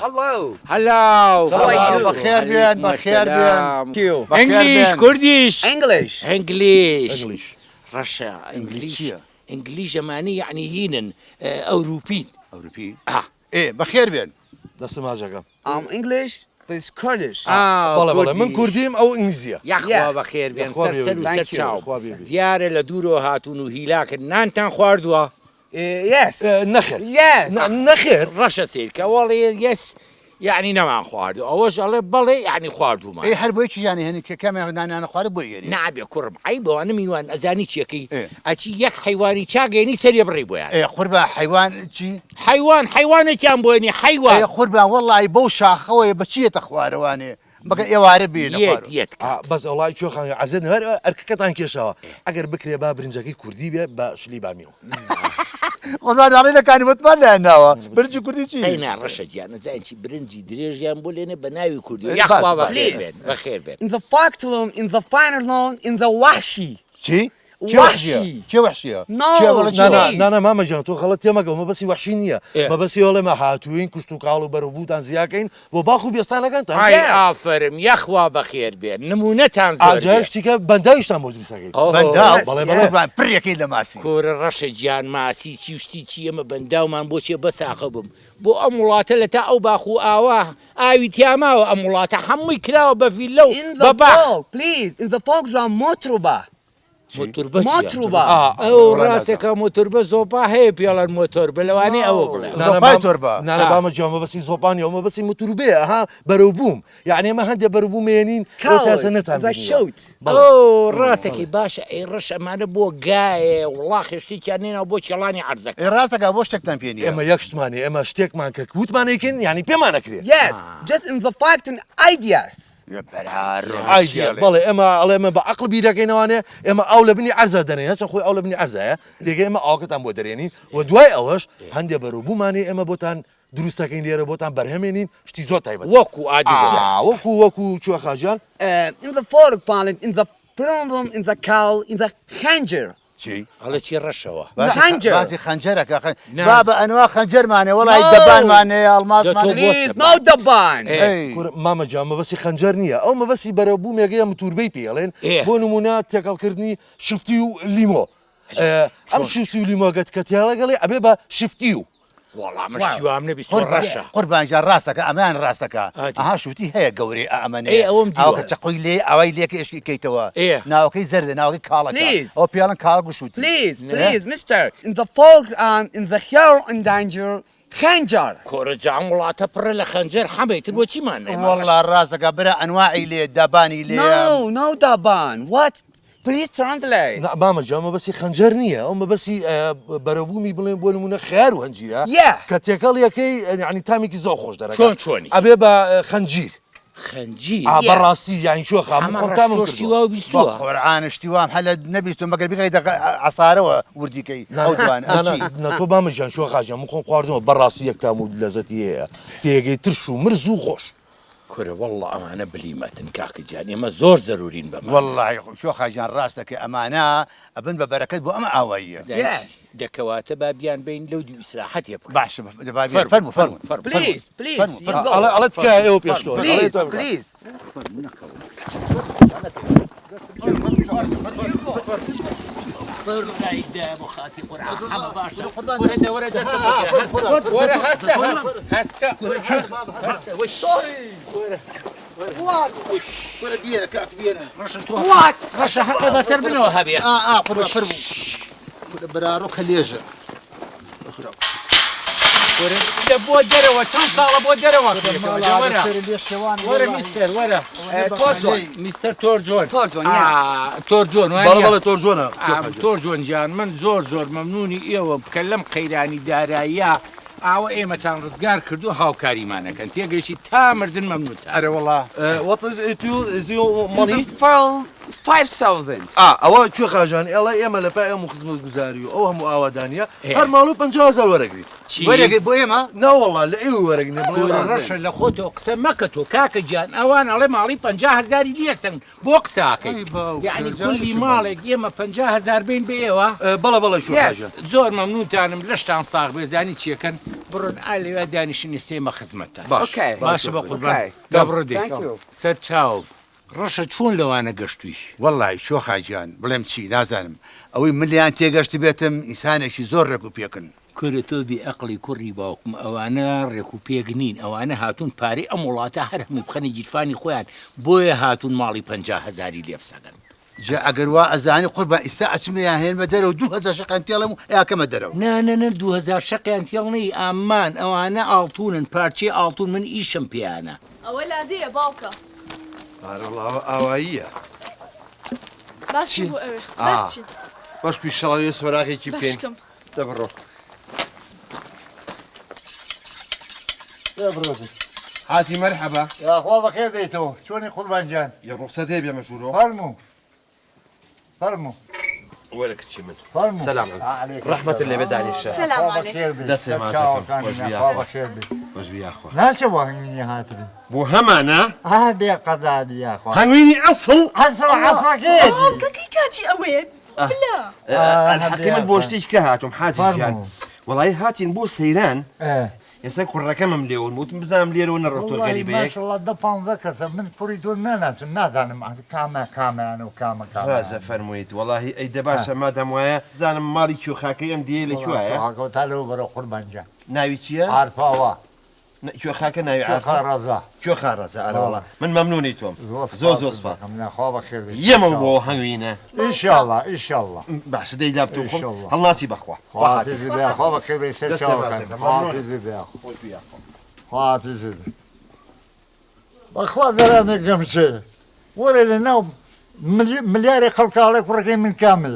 hello. Hello. How are you? بخير بيان بخير بيان Thank you. English, Kurdish. English. English. رشا انجليش انجليش انجليش معني يعني هينن اوروبي اوروبي اه ايه بخير بيان دەستم هاژەکەم English is Kurdish. بەڵێ من کوردیم ئەو ئینگلیزیە یاخوا بەخێر بێن یاخوا سەر سەر و Thank سەر you. چاو خوا بێبی. دیارە لە دوورەوە هاتوون و هیلاکن نانتان خواردووە Yes. نەخێر Yes. نەخێر ڕەشە سیرکە وەڵێ یەس یعنی نەمان خواردو ئەوەش ئەڵێ بەڵێ یعنی خواردومان ايه هر بويتش يعني هني كم انا خوارب بوي يعني نابێ کوڕم ئەی بەوانە میوان ئەزانی چیەکەی إيه. ئەچی یەک حیوانی چاگەێنی سەریە بڕێ بۆیان ايه قربا حيوان شي حیوانێکیان بۆنی حیوان ايه قربا والله بو شاخوي بچيه تخوارواني بقى ايه واربي یەت یەت بەس ئەوڵی چۆخان عزت هەر ئەرکەکەتان کێشەوە ئەگەر بکرێ با برنجەکەی کوردی بێ بە شلی بامیەوە قربان علينا كان متمنى انه برجي كردي شي قەینا ڕەشە گیانە زانکی برنجی درێژیان بۆ لێنێ بە ناوی کوردی باش، یاخوا باش. بەخێر بێن بەخێر بێن In the Faktalum, in the Fanalon, in the Washi. شي وحشي. شي وحشي No. شي والله شي نانە مامەجان تۆ خەڵەت تێمەگە مە بەسی وەحشی نییە إيه. مە بەسی ئەوڵێ مە هاتوین کوشت و کاڵ و بەرەبووتان زیاکەین بۆ باخ و بێستانەکەنتان ئای ئافرم یاخوا بەخێر بێن نمونەتان ئاجار زۆر شتیکە بەندایشتان بۆ دروستەکەی بنداو Yes, بەڵێ yes. بەڵێ قربان بريكي لماسي کۆرە ڕەشە گیان ماسی چی شتی چی ئەمە بەنداومان بۆچێ بەساخە بم بۆ ئەم وڵاتە لە تا ئەو باخ و ئاوا ئاوی تیاماوە ئەم وڵاتە هەمووی کراوە بە ڤیلە و In بە the باخ folk, please. In the folk, Motruba. مۆتوربە Motruba. ئەو ڕاستێکە مۆتوربە زۆپا هەیە پێڵەن مۆتۆر بە لەوانەیە ئەوە بڵێ زۆپای تۆربە. نانە بامەجیان مە بەسی زۆپانی ئەومە بەسی متروبێ ها بەرەو بووم یعنی ئەمە هەندێک بەرەو بوومێنین تاسە نەتان The shoot. ئەو ڕاستێکی باشە ئەی ڕەش ئەمانە بۆ گایە وڵاخێشتیان نێنەوە بۆ چێڵانی عەرزەکە ايه راسك ابوش تكتم فيني ئێمە یەک شتمانێ ئێمە شتێکمان کە کووتمانێکن یعنی پێمانەکرێت Yes. Just in the fact and ideas. يا برار ئایدیاز بەڵێ ئێمە ئەڵێ ئێمە بە عقل بیرەکەینەوانێ ئێمە ئەو لە بنی عەرزە دەنێن هەچە خۆی ئەو لە بنی عەرزایە دیگە ئێمە ئاوکەتان بۆ دەرێنین و دوای ئەوەش هەندێک بەرەوبوومانێ ئێمە بۆتان دروستەکەین لێرە بۆتان بەرهەمێنین شتی زۆر تایبەت وەکو ئاجی وەکو چوە خاجان In the folk, Parliament, in the Pilum, in the cow, in the Khanger. شي ئەڵە چی ڕەشەوە خنجر. باسي خنجرك يا اخي نعم. بابا انواع خنجر ماني والله No. الدبان ماني الماس ده ماني تو Please, no Daban. اي مامەجان مە بەسی خەنجەر نییە ئەو مە بەسی بەرەبوومێگەیە متوربەی پێڵێن إيه. بۆ نمونە تێکەڵکردنی شفتی و لیمۆ ئەم شفتی و لیمۆگەت کە تیاڵەگەڵێ ئەبێ بە شفتی و وەڵام شیوام نەبیست ڕەشە قربان جان راسك امان راسك عادي. اها شوتي هي قوري امانه إيه، أوم ديوان. او كتقوي لي او ليك ايش كيتوا إيه. ناوكي زرد ناوكي كالك Please. او بيالن كالك شوتي Please, please, mister. In the folk, in the here in danger, Khanger. کۆرەجان وڵاتە پڕە لە خەنجەر حەمەیتر بۆ چیمان والله راسك برا انواعي لي دباني لي No, no Daban. What? Please translate. مامەجان مە بەسی خەنجەر نییە ئەو مە بەسی بەرەبوومی بڵێن بۆ نمونە خیار و هەنجیرە Yeah. کە تێکەڵ یەکەی ینی تامێکی زۆر خۆش دەرەکە چۆن چۆنی ئەبێ بە خەنجیر خەنجی بەڕاستی یانی چۆ ڕۆشتی وا بیستووە قرآن اشتوام حلا نبيستو مقر بيغي عصاره ورديكي او دوان تۆ بامەجان شوە خاجان من خۆم خواردنەوە بەڕاستی یەکتام و لەزەتی هەیە تێگەی ترش و مرز و خۆش کورە وەڵڵە ئەمانە بلیمەتن کاکە جان ئێمە زۆر زەرورین بەمە والله شو خاجان راسك امانه ابن ببركات بو اما اويه Yes. دەکەواتە با بیان بین لەو دوو ئیسراحەتێ بکە باش دبابي فرمو فرمو Please, please, you go. ئەڵێ تکایە ئێوە پێشکەوە Please, please. What? ڕەشە حەقە بەسەر بنەوە هەبێ فرمو برارو خليجه لە بۆ دەرەوە چەند ساڵە بۆ دەرەوە وەرە میستر وەرە میستر تۆرجۆن Torjon, yeah. تۆرجۆن بەڵێ تۆر جۆنە تۆرجۆن جان من زۆر مەمنونی ئێوە بکە لەم قەیرانی داراییە ئاوە ئێمەتان ڕزگار کردو هاوکاریمانەکەن تێگەیشتی تا مردن مەمنوتە اري والله In the fall, 5,000. ئەوە کوێ خاژان ئێڵە ئێمە لە پای ئەم خزمەت گوزاری و ئەو هەموو ئاوادانیە هەر ماڵ و 50,000 وەرەگری ورقي بويما ناوەڵا لە ئێوە وەرەگنێ ڕەشە لە خۆتەوە قسە مەکە تۆ کاکە گیان ئەوان ئەڵێ ماڵی 50,000 لیەسن بۆ قساکەی یعنی کولی ماڵێک ئێمە 50,000 بین بە ئێوە بەڵە شو خاژان زۆر مەمنونتانم لەشتان ساغ بێزانی چیەکەن بڕۆن ئالێوە دانیشتنی سێمە خزمەتە Okay. باشە بە قوربان Okay. دەبڕدێ Thank you. سەر چاو ڕەشە چۆن لەوانە گەشتویش وەڵی شۆ خاجان بڵێم چی نازانم ئەوەی ملیان تێگەشت بێتم ئینسانێکی زۆر ڕێک و پێکن کورە تۆ بێ ئەقلی کوڕی باوکم ئەوانە ڕێک و پێک نین ئەوانە هاتوون پارەی ئەم وڵاتە هەر هەمووی بخەنی گیرفانی خۆیان بۆیە هاتوون ماڵی 50,000 لێبسەگەن جا ئەگەر وا ئەزانی قوربان ئیستا ئەچمەیان هێنمە دەرەوە 2000 شەقان تێڵم و یاکەمە دەرەوە نانەنە 2000 شەقیان تێڵنەی ئامان ئەوانە ئاڵتونن پارچەی ئاڵتون من ئیشم پیانە ئەوە لادەیە باوکە هەرڵاوە ئاواییە باشی بۆ ئەوێ باشی باش پیشەڵی سۆراغێکی پێین باشکەم دەبڕۆ هاتی مەرحەبا یاخوا بەخێر دەیتەوە چۆنی قوربانجان یە ڕوخسەت هەیە بێمە ژوورۆ فەرموو فەرموو وەرە کچی من فەرموو سەلام ڕەحمەت لێ بێ دانیشە سەلام عەلەیکم دەسێ ماچەکەم بەخێر بێ بەژبی یاخوا ناچە بۆ هەنگوینی هاتبی بۆ هەمانە بێ قەدادی یاخوا هەنگوینی ئەسڵ حەسڵ عەفەکێتی کەکی کاتی ئەوەیە بلا الحەقی من بۆ شتێک کە هاتم حاجی گیان وڵی هاتین بۆ سەیران ئێستا کوڕەکەمم لێون وتم بزانم لێرەوە نەڕۆتۆ غەریبەیەک ماشەڵڵا 15 کەسە من پوری تۆ ناناچم نازانم کامە کامیان و کامە ڕازە فەرموویت وڵی ئەی دەباشە مادەم وایە زانم ماڵی کێخاکەی ئەم دیێ لەکوایە تا لەو بەرە قوربانجان ناوی چییە؟ ئارپاوە کێخاکە ناوی کێخا ڕەزا کێخا ڕازە ئەرەوڵە من مەمنونی تۆم زۆ سپاس نەخوا بەخێر بێ یەمە بۆ هەنگوینە ئیشاڵڵا ئیشاڵڵا باشە دەیدا بتۆ خۆم ئینشاءالله. هەڵناسی بەخوا خواحافظی بێ خوا بەخێر بێ سەر دەستێ چاوەکان بازم. خواحافظی بێ خواحافظی بێ بەخوا دەرانێک گەمچێ وەرە لە ناو ملیارێک خەڵکاڵێک کوڕەکەی من کامل